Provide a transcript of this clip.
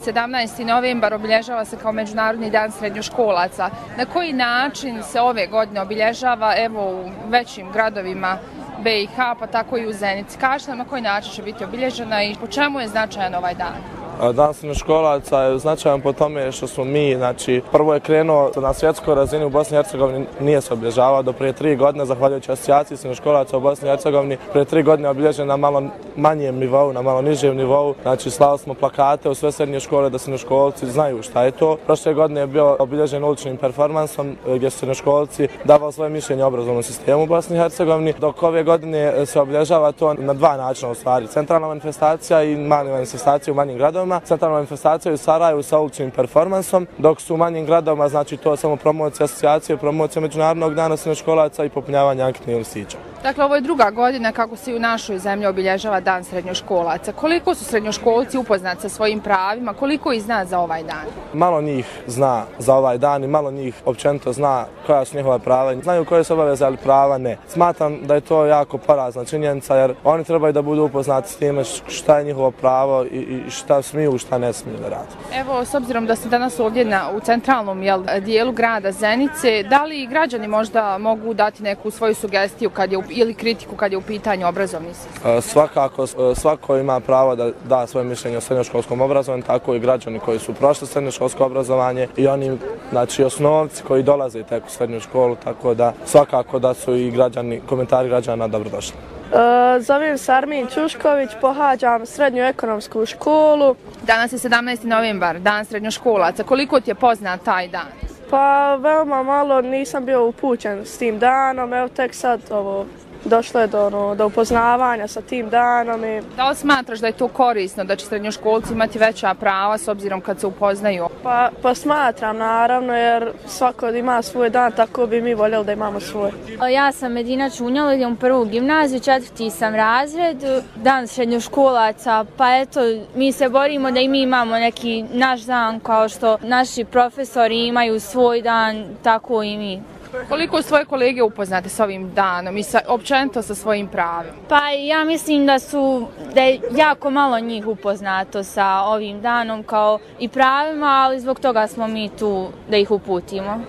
17. novembar obilježava se kao Međunarodni dan srednjoškolaca. Na koji način se ove godine obilježava u većim gradovima BiH, pa tako i u Zenici? Kažete nam na koji način će biti obilježena i po čemu je značajan ovaj dan? Dan srednjoškolaca je značajan po tome što smo mi, prvo je krenuo na svjetskoj razini u Bosni i Hercegovini, nije se obilježavao do prije 3 godine, zahvaljujući asocijaciji srednjoškolaca u Bosni i Hercegovini. Prije 3 godine je obilježen na malo manjem nivou, na malo nižem nivou. Slali smo plakate u sve srednje škole da srednjoškolci znaju šta je to. Prošle godine je bio obilježen uličnim performansom gdje su srednjoškolci davali svoje mišljenje o obrazovnom sistemu u Bosni i Hercegovini, dok ove godine se obilježava to na 2 načina u stvari. Centralna manifestacija i mali manifestacija u manjim gradovima. Centralna manifestacija u Sarajevu sa uličnim performansom, dok su u manjim gradovima, to samo promocija asocijacije, promocija Međunarodnog dana srednjoškolaca i popunjavanje anketnih listića. Dakle, ovo je druga godina kako se i u našoj zemlji obilježava dan srednjoškolaca. Koliko su srednjoškolci upoznati sa svojim pravima, koliko ih zna za ovaj dan? Malo njih zna za ovaj dan i malo njih općenito zna koja su njihova prava. Znaju koje su obaveze, ali prava ne. Smatram da je to jako porazna činjenica jer oni trebaju da budu upoznati s time šta je njihovo pravo i šta smiju, šta ne smiju da rade. Evo, s obzirom da ste danas ovdje u centralnom dijelu grada Zenice, da li građani možda mogu dati neku svoju sugestiju ili kritiku kad je u pitanju obrazovni sistem? Svakako, svako ima pravo da da svoje mišljenje o srednjoškolskom obrazovanju, tako i građani koji su prošli srednjoškolsko obrazovanje i oni, osnovci koji dolaze tek u srednju školu, tako da svakako da su i komentari građana dobrodošli. Zovem se Armin Ćušković, pohađam srednju ekonomsku školu. Danas je 17. novembar, dan srednjoškolaca. Koliko ti je poznat taj dan? Pa veoma malo, nisam bio upućen s tim danom, evo tek sad došlo je do upoznavanja sa tim danom. Da li smatraš da je to korisno, da će srednjoškolci imati veća prava s obzirom kad se upoznaju? Pa smatram naravno jer svako ima svoj dan, tako bi mi voljeli da imamo svoj. Ja sam Medina Čunjalo, idem u prvu gimnaziju, 4. sam razred, dan srednjoškolaca, pa eto mi se borimo da i mi imamo neki naš dan kao što naši profesori imaju svoj dan, tako i mi. Koliko svoje kolege upoznate s ovim danom i općenito sa svojim pravima? Pa ja mislim da je jako malo njih upoznato sa ovim danom kao i pravima, ali zbog toga smo mi tu da ih uputimo.